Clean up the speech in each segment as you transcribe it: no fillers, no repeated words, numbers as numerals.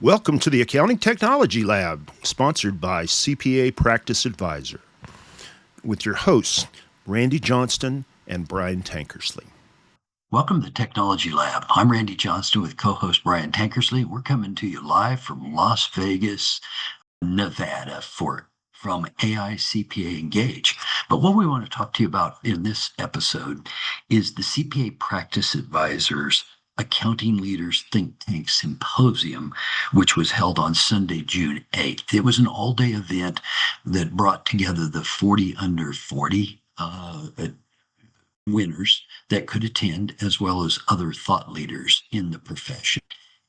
Welcome to the Accounting Technology Lab, sponsored by CPA Practice Advisor, with your hosts, Randy Johnston and Brian Tankersley. Welcome to the Technology Lab. I'm Randy Johnston with co-host Brian Tankersley. We're coming to you live from Las Vegas, Nevada from AI CPA Engage. But what we want to talk to you about in this episode is the CPA Practice Advisors Accounting Leaders Think Tank Symposium, which was held on Sunday, June 8th. It was an all-day event that brought together the 40 under 40 winners that could attend, as well as other thought leaders in the profession.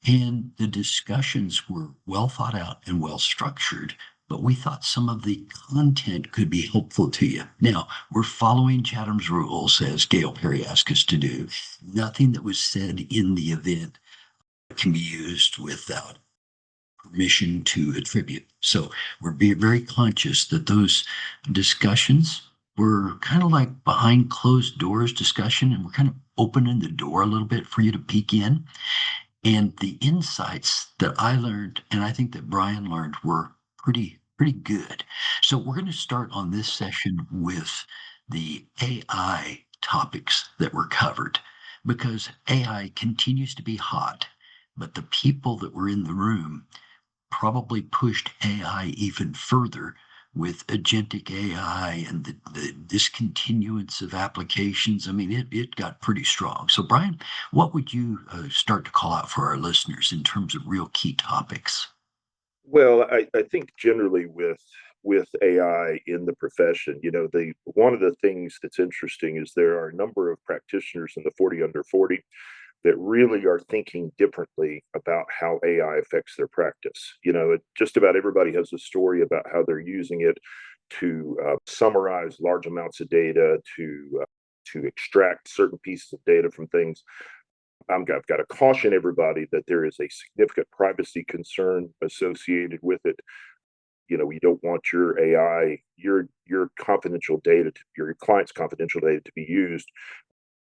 And the discussions were well thought out and well structured, but we thought some of the content could be helpful to you. Now, we're following Chatham's rules, as Gail Perry asked us to do. Nothing that was said in the event can be used without permission to attribute. So we're being very conscious that those discussions were kind of like behind closed doors discussion, and we're kind of opening the door a little bit for you to peek in. And the insights that I learned, and I think that Brian learned, were pretty good. So we're going to start on this session with the AI topics that were covered, because AI continues to be hot, but the people that were in the room probably pushed AI even further with agentic AI and the discontinuance of applications. I mean, it got pretty strong. So, Brian, what would you start to call out for our listeners in terms of real key topics? Well, I think generally with AI in the profession, one of the things that's interesting is there are a number of practitioners in the 40 under 40 that really are thinking differently about how AI affects their practice. Just about everybody has a story about how they're using it to summarize large amounts of data, to extract certain pieces of data from things. I've got to caution everybody that there is a significant privacy concern associated with it. You don't want your AI, your confidential data, your client's confidential data to be used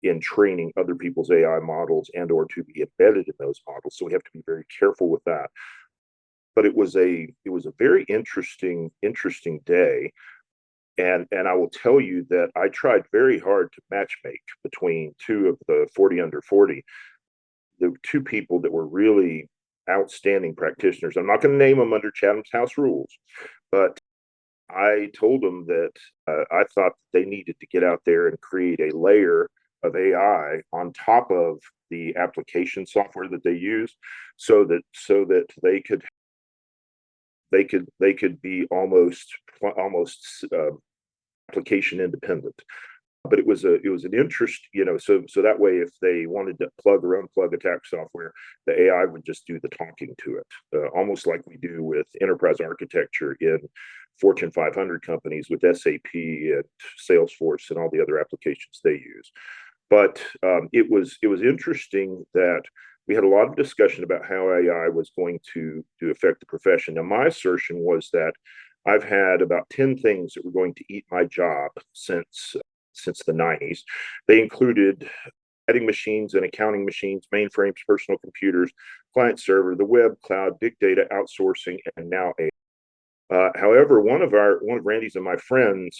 in training other people's AI models and or to be embedded in those models. So we have to be very careful with that. But it was a very interesting day. And I will tell you that I tried very hard to matchmake between two of the 40 under 40. The two people that were really outstanding practitioners. I'm not going to name them under Chatham's House rules, but I told them that I thought they needed to get out there and create a layer of AI on top of the application software that they use, so that they could be almost application independent. But it was an interest, so that way, if they wanted to plug or unplug attack software, the AI would just do the talking to it, almost like we do with enterprise architecture in Fortune 500 companies with SAP and Salesforce and all the other applications they use. But it was interesting that we had a lot of discussion about how AI was going to affect the profession. Now, my assertion was that I've had about 10 things that were going to eat my job since the 90s. They included writing machines and accounting machines, mainframes, personal computers, client server, the web, cloud, big data, outsourcing, and now AI. However, one of Randy's and my friends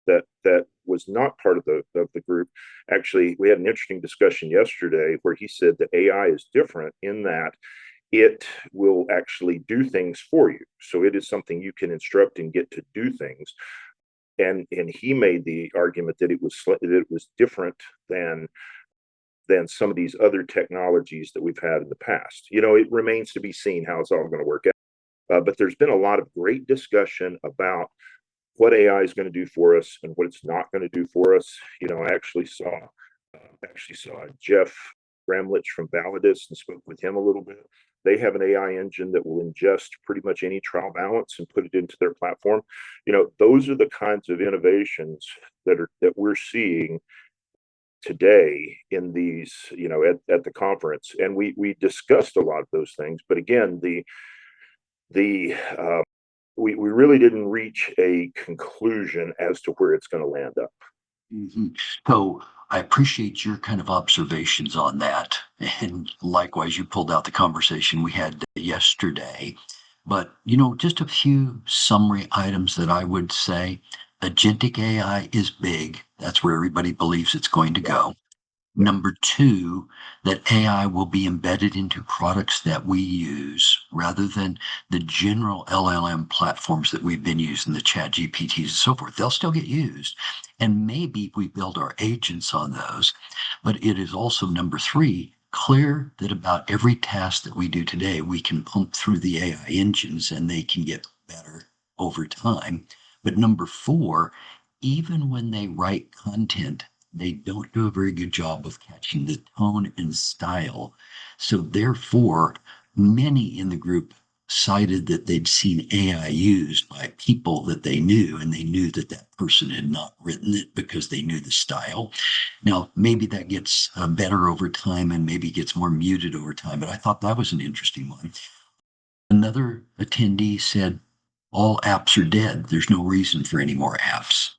that was not part of the group, actually, we had an interesting discussion yesterday where he said that AI is different in that it will actually do things for you. So it is something you can instruct and get to do things. And he made the argument that it was different than some of these other technologies that we've had in the past. It remains to be seen how it's all going to work out. But there's been a lot of great discussion about what AI is going to do for us and what it's not going to do for us. I actually saw Jeff Bramlich from Validus and spoke with him a little bit. They have an AI engine that will ingest pretty much any trial balance and put it into their platform. Those are the kinds of innovations that we're seeing today in these, at the conference. And we discussed a lot of those things. But again, we really didn't reach a conclusion as to where it's going to land up. Mm-hmm. So I appreciate your kind of observations on that. And likewise, you pulled out the conversation we had yesterday. But, just a few summary items that I would say. Agentic AI is big. That's where everybody believes it's going to go. Number two, that AI will be embedded into products that we use rather than the general LLM platforms that we've been using, the chat GPTs and so forth. They'll still get used. And maybe we build our agents on those. But it is also number three, clear that about every task that we do today, we can pump through the AI engines and they can get better over time. But number four, even when they write content, they don't do a very good job of catching the tone and style. So therefore, many in the group cited that they'd seen AI used by people that they knew, and they knew that that person had not written it because they knew the style. Now, maybe that gets better over time and maybe gets more muted over time, but I thought that was an interesting one. Another attendee said, all apps are dead. There's no reason for any more apps.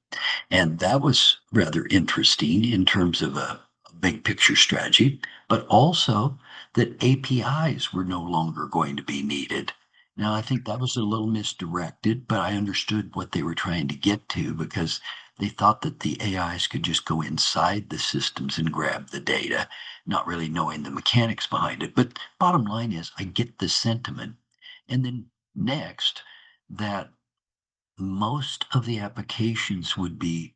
And that was rather interesting in terms of a big picture strategy, but also that APIs were no longer going to be needed. Now, I think that was a little misdirected, but I understood what they were trying to get to because they thought that the AIs could just go inside the systems and grab the data, not really knowing the mechanics behind it. But bottom line is, I get the sentiment. And then next, that most of the applications would be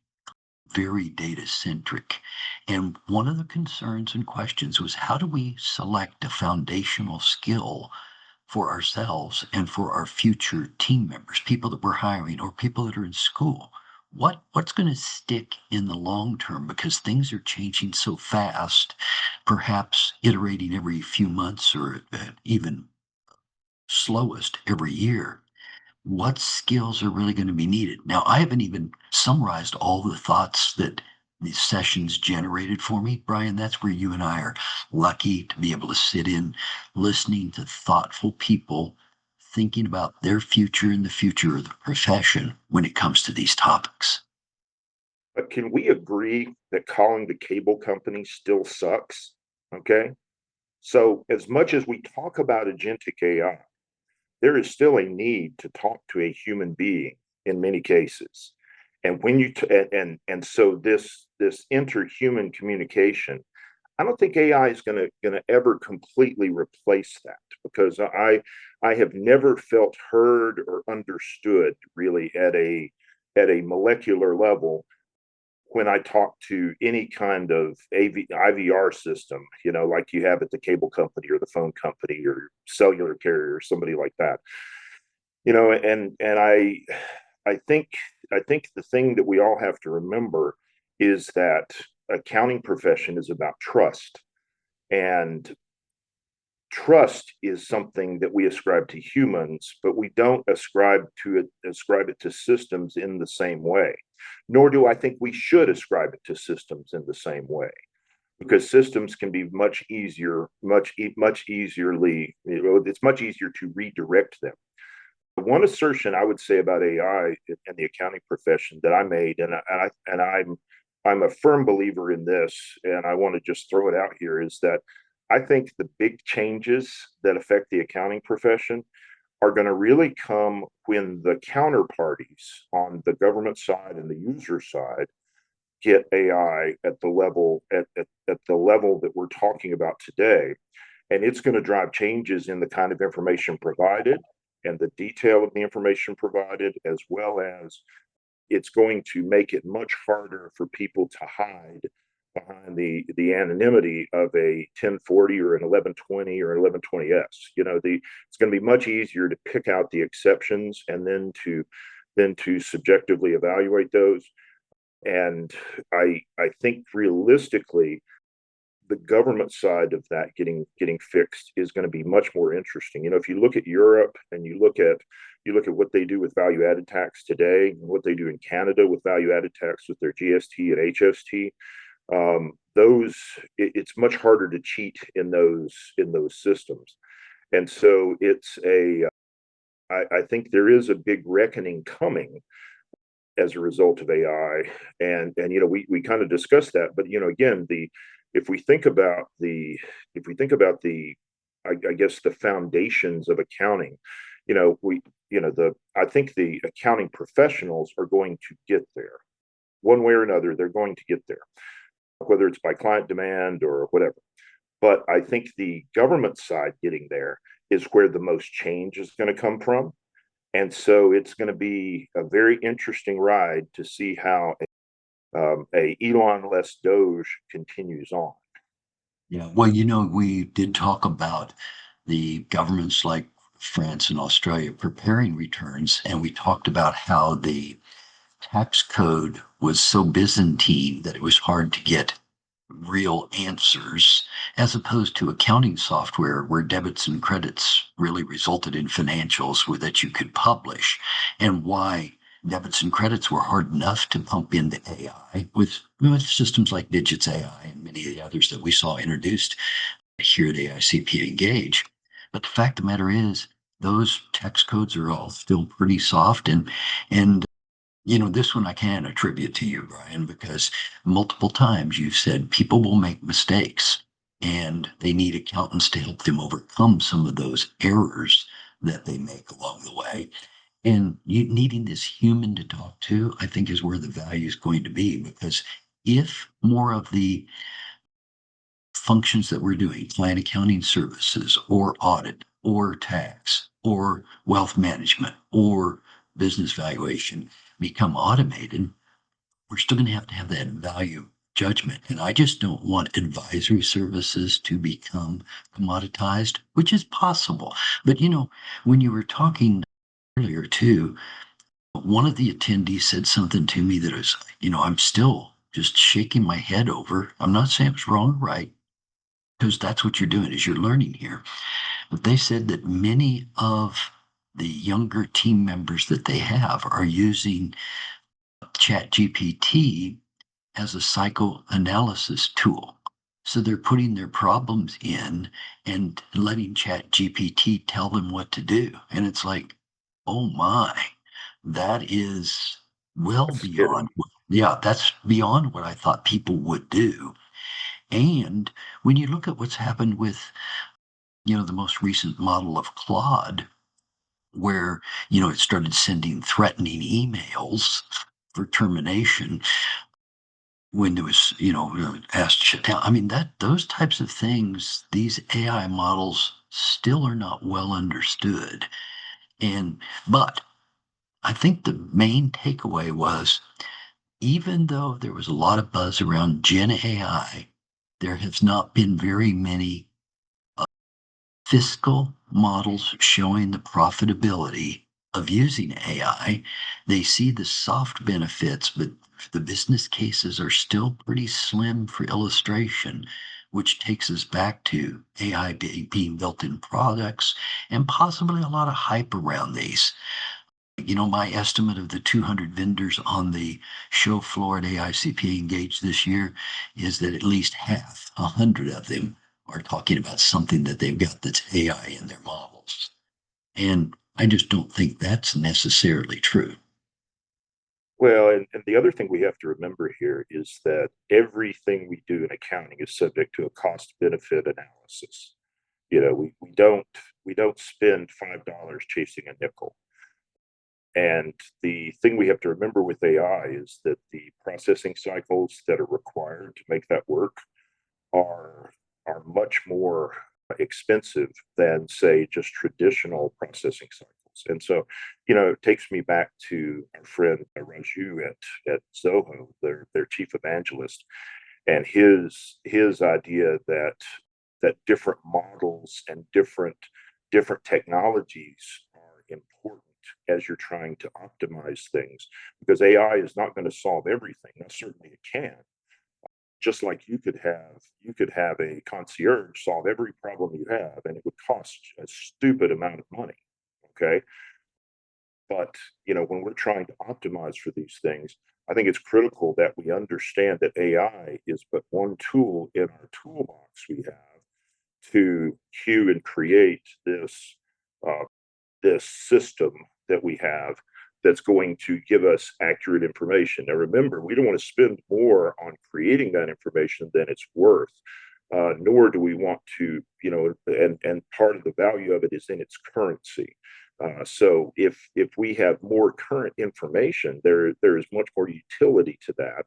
very data centric. And one of the concerns and questions was how do we select a foundational skill for ourselves and for our future team members, people that we're hiring or people that are in school? What's going to stick in the long term because things are changing so fast, perhaps iterating every few months or even slowest every year. What skills are really going to be needed? Now, I haven't even summarized all the thoughts that these sessions generated for me, Brian. That's where you and I are lucky to be able to sit in listening to thoughtful people thinking about their future and the future of the profession when it comes to these topics. But can we agree that calling the cable company still sucks? Okay. So, as much as we talk about agentic AI, there is still a need to talk to a human being in many cases. And when you and so this interhuman communication, I don't think AI is gonna ever completely replace that because I have never felt heard or understood really at a molecular level when I talk to any kind of IVR system, like you have at the cable company or the phone company or cellular carrier or somebody like that, and I think the thing that we all have to remember is that accounting profession is about trust, and trust is something that we ascribe to humans, but we don't ascribe it to systems in the same way. Nor do I think we should ascribe it to systems in the same way, because systems can be much easier, much easily. It's much easier to redirect them. One assertion I would say about AI and the accounting profession that I made, and I'm a firm believer in this, and I want to just throw it out here, is that I think the big changes that affect the accounting profession are going to really come when the counterparties on the government side and the user side get AI at the level that we're talking about today. And it's going to drive changes in the kind of information provided and the detail of the information provided, as well as it's going to make it much harder for people to hide behind the anonymity of a 1040 or an 1120 or an 1120s. It's going to be much easier to pick out the exceptions and then to subjectively evaluate those. And I think realistically, the government side of that getting fixed is going to be much more interesting. If you look at Europe and you look at what they do with value added tax today and what they do in Canada with value added tax with their GST and HST, it's much harder to cheat in those systems. And so I think there is a big reckoning coming as a result of AI. And we kind of discussed that, but again, if we think about the if we think about the I guess the foundations of accounting, we the I think the accounting professionals are going to get there one way or another. They're going to get there, whether it's by client demand or whatever. But I think the government side getting there is where the most change is going to come from. And so it's going to be a very interesting ride to see how a Elon less Doge continues on. Yeah. Well, we did talk about the governments like France and Australia preparing returns, and we talked about how the tax code was so Byzantine that it was hard to get real answers, as opposed to accounting software where debits and credits really resulted in financials that you could publish, and why debits and credits were hard enough to pump into AI with systems like Digits AI and many of the others that we saw introduced here at AICP Engage. But the fact of the matter is, those text codes are all still pretty soft, and this one I can attribute to you, Brian, because multiple times you've said people will make mistakes and they need accountants to help them overcome some of those errors that they make along the way. And you needing this human to talk to, I think, is where the value is going to be, because if more of the functions that we're doing, client accounting services or audit or tax or wealth management or business valuation, become automated, we're still going to have that value judgment. And I just don't want advisory services to become commoditized, which is possible. But when you were talking earlier too, one of the attendees said something to me that is, I'm still just shaking my head over. I'm not saying it's wrong or right, because that's what you're doing is you're learning here. But they said that many of the younger team members that they have are using ChatGPT as a psychoanalysis tool. So they're putting their problems in and letting ChatGPT tell them what to do. And it's like, oh my, that is well That's scary. beyond, yeah, that's beyond what I thought people would do. And when you look at what's happened with, the most recent model of Claude, where, it started sending threatening emails for termination when there was, asked to shut down. I mean, those types of things, these AI models still are not well understood. But I think the main takeaway was, even though there was a lot of buzz around Gen AI, there has not been very many fiscal models showing the profitability of using AI. They see the soft benefits, but the business cases are still pretty slim for illustration, which takes us back to AI being built in products and possibly a lot of hype around these. My estimate of the 200 vendors on the show floor at AICP Engage this year is that at least half, 100 of them, are talking about something that they've got that's AI in their models. And I just don't think that's necessarily true. Well, and the other thing we have to remember here is that everything we do in accounting is subject to a cost benefit analysis. We don't spend $5 chasing a nickel. And the thing we have to remember with AI is that the processing cycles that are required to make that work are much more expensive than, say, just traditional processing cycles. And so, it takes me back to our friend Raju at Zoho, their chief evangelist, and his idea that different models and different technologies are important as you're trying to optimize things, because AI is not going to solve everything. Now, certainly it can. Just like you could have a concierge solve every problem you have, and it would cost a stupid amount of money. Okay. But when we're trying to optimize for these things, I think it's critical that we understand that AI is but one tool in our toolbox we have to cue and create this system that we have that's going to give us accurate information. Now, remember, we don't want to spend more on creating that information than it's worth, nor do we want to, and part of the value of it is in its currency. So if we have more current information, there is much more utility to that,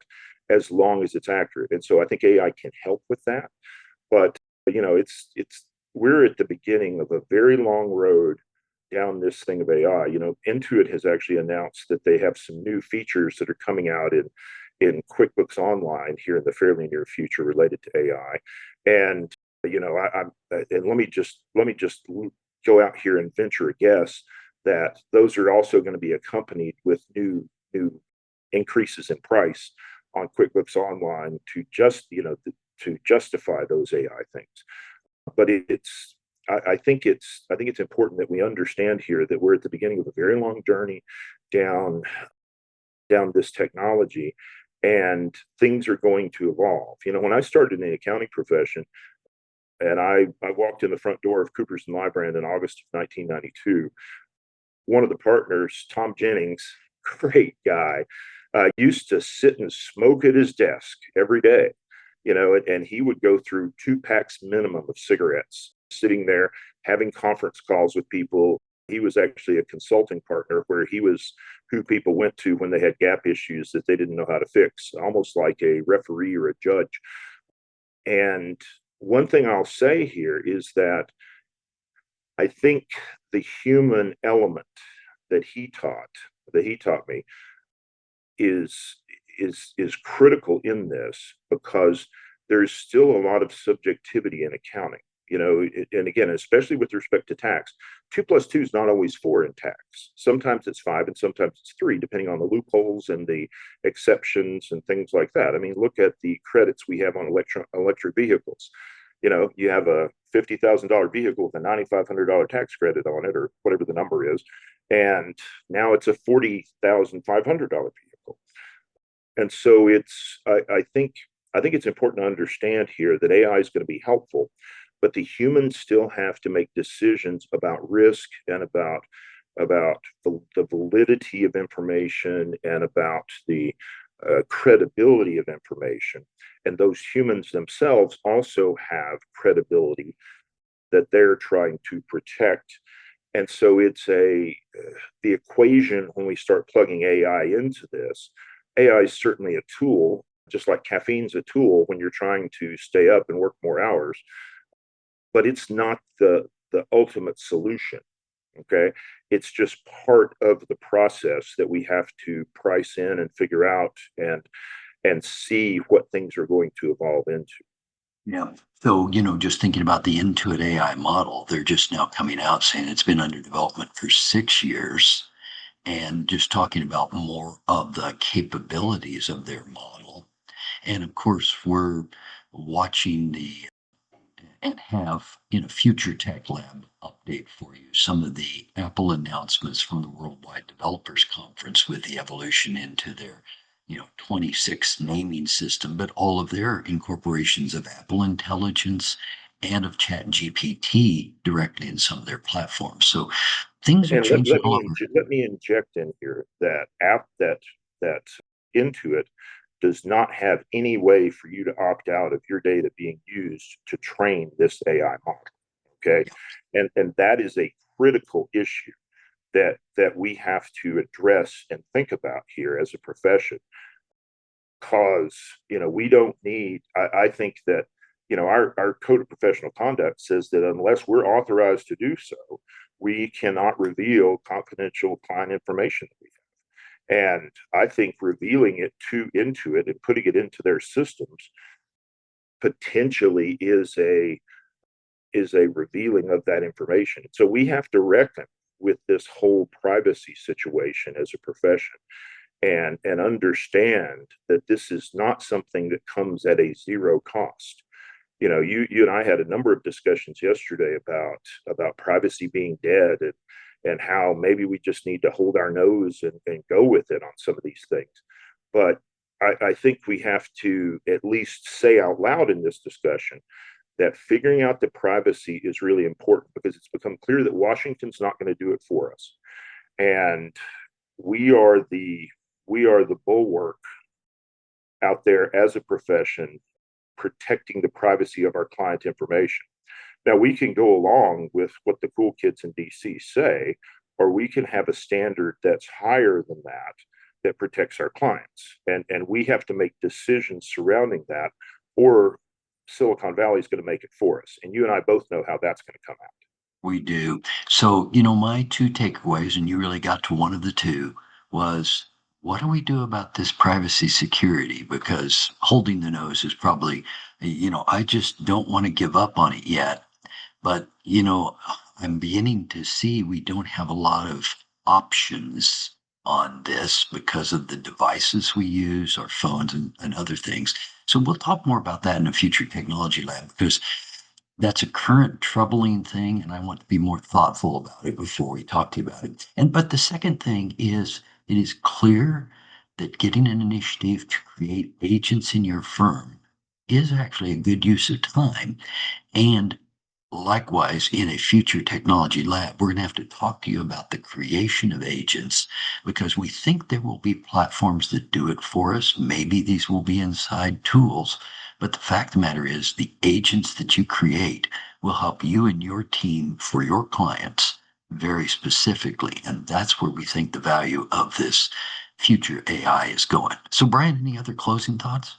as long as it's accurate. And so I think AI can help with that. But we're at the beginning of a very long road down this thing of AI. Intuit has actually announced that they have some new features that are coming out in QuickBooks Online here in the fairly near future related to AI. And and let me just go out here and venture a guess that those are also going to be accompanied with new increases in price on QuickBooks Online to justify those AI things. But I think it's important that we understand here that we're at the beginning of a very long journey down this technology, and things are going to evolve. When I started in the accounting profession, and I walked in the front door of Coopers & Lybrand in August of 1992, one of the partners, Tom Jennings, great guy, used to sit and smoke at his desk every day, and he would go through 2 packs minimum of cigarettes, sitting there having conference calls with people. He was actually a consulting partner where he was who people went to when they had gap issues that they didn't know how to fix, almost like a referee or a judge. And one thing I'll say here is that I think the human element that he taught me is critical in this, because there's still a lot of subjectivity in accounting. And again, especially with respect to tax, 2 plus 2 is not always 4 in tax. Sometimes it's 5 and sometimes it's 3, depending on the loopholes and the exceptions and things like that. I mean, look at the credits we have on electric vehicles. You have a $50,000 vehicle with a $9,500 tax credit on it, or whatever the number is, and now it's a $40,500 vehicle. And so I think it's important to understand here that AI is going to be helpful, but the humans still have to make decisions about risk and about the validity of information and about the credibility of information. And those humans themselves also have credibility that they're trying to protect. And so it's the equation when we start plugging AI into this. AI is certainly a tool, just like caffeine's a tool when you're trying to stay up and work more hours, but it's not the ultimate solution. Okay. It's just part of the process that we have to price in and figure out and see what things are going to evolve into. Yeah. So, just thinking about the Intuit AI model, they're just now coming out saying it's been under development for 6 years, and just talking about more of the capabilities of their model. And of course, we're watching and have in a future Tech Lab update for you some of the Apple announcements from the Worldwide Developers Conference with the evolution into their 26 naming system, but all of their incorporations of Apple Intelligence and of ChatGPT directly in some of their platforms. So things are And changing all over. let me inject in here that that Intuit does not have any way for you to opt out of your data being used to train this AI model. Okay. And that is a critical issue that we have to address and think about here as a profession. Because, we don't need, I think that, our code of professional conduct says that unless we're authorized to do so, we cannot reveal confidential client information that we have. And I think revealing it into it and putting it into their systems potentially is a revealing of that information. So we have to reckon with this whole privacy situation as a profession, and understand that this is not something that comes at a zero cost. You and I had a number of discussions yesterday about privacy being dead, and how maybe we just need to hold our nose and go with it on some of these things. But I think we have to at least say out loud in this discussion that figuring out the privacy is really important, because it's become clear that Washington's not going to do it for us. And we are the bulwark out there as a profession protecting the privacy of our client information. Now, we can go along with what the cool kids in DC say, or we can have a standard that's higher than that that protects our clients. And we have to make decisions surrounding that, or Silicon Valley is going to make it for us. And you and I both know how that's going to come out. We do. So, my two takeaways, and you really got to one of the two, was what do we do about this privacy security? Because holding the nose is probably, I just don't want to give up on it yet. But, I'm beginning to see we don't have a lot of options on this because of the devices we use, our phones and other things. So we'll talk more about that in a future technology lab because that's a current troubling thing, and I want to be more thoughtful about it before we talk to you about it. But the second thing is it is clear that getting an initiative to create agents in your firm is actually a good use of time. And likewise, in a future technology lab, we're going to have to talk to you about the creation of agents because we think there will be platforms that do it for us. Maybe these will be inside tools. But the fact of the matter is, the agents that you create will help you and your team for your clients very specifically. And that's where we think the value of this future AI is going. So, Brian, any other closing thoughts?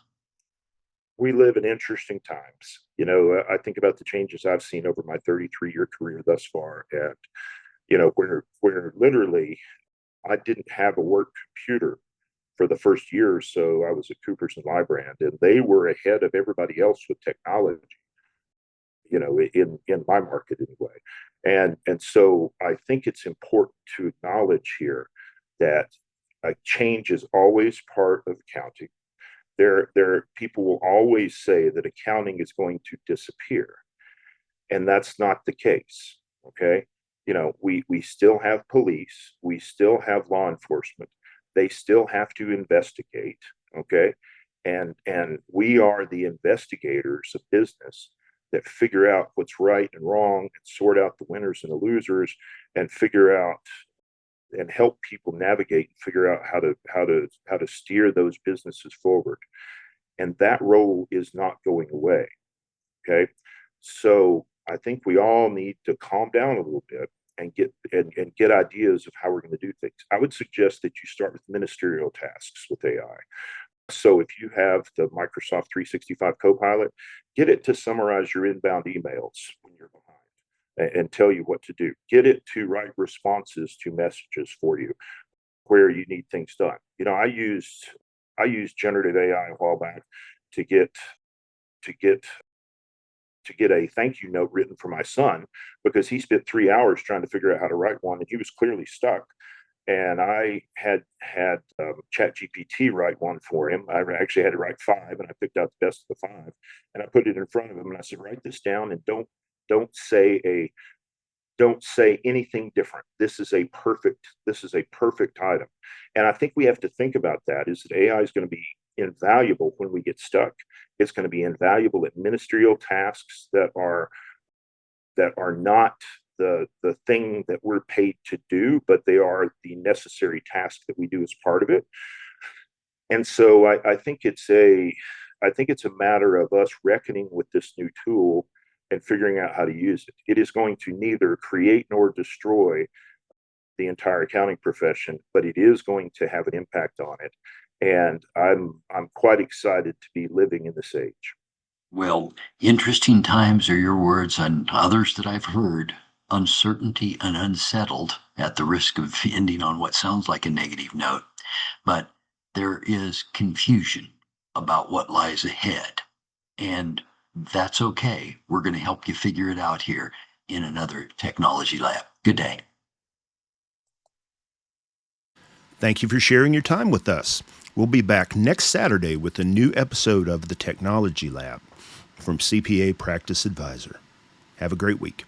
We live in interesting times. I think about the changes I've seen over my 33-year career thus far. And, where literally I didn't have a work computer for the first year or so. I was at Coopers and Lybrand, and they were ahead of everybody else with technology, in my market anyway. And so I think it's important to acknowledge here that a change is always part of accounting. There people will always say that accounting is going to disappear, and that's not the case. Okay, we still have police, we still have law enforcement, they still have to investigate. Okay, and we are the investigators of business that figure out what's right and wrong and sort out the winners and the losers and figure out and help people navigate and figure out how to steer those businesses forward. And that role is not going away. Okay, so I think we all need to calm down a little bit and get ideas of how we're going to do things. I would suggest that you start with ministerial tasks with AI. So if you have the Microsoft 365 Copilot, get it to summarize your inbound emails when you're behind and tell you what to do. Get it to write responses to messages for you where you need things done. I used generative AI a while back to get a thank you note written for my son because he spent 3 hours trying to figure out how to write one, and he was clearly stuck. And I had ChatGPT write one for him. I actually had to write 5, and I picked out the best of the 5, and I put it in front of him, and I said, write this down and don't say anything different. This is a perfect item. And I think we have to think about that is that AI is going to be invaluable when we get stuck. It's going to be invaluable at ministerial tasks that are not the thing that we're paid to do, but they are the necessary task that we do as part of it. And so I think it's a matter of us reckoning with this new tool and figuring out how to use it. It is going to neither create nor destroy the entire accounting profession, but it is going to have an impact on it. And I'm quite excited to be living in this age. Well, interesting times are your words, and others that I've heard. Uncertainty and unsettled, at the risk of ending on what sounds like a negative note. But there is confusion about what lies ahead. And that's okay. We're going to help you figure it out here in another technology lab. Good day. Thank you for sharing your time with us. We'll be back next Saturday with a new episode of the Technology Lab from CPA Practice Advisor. Have a great week.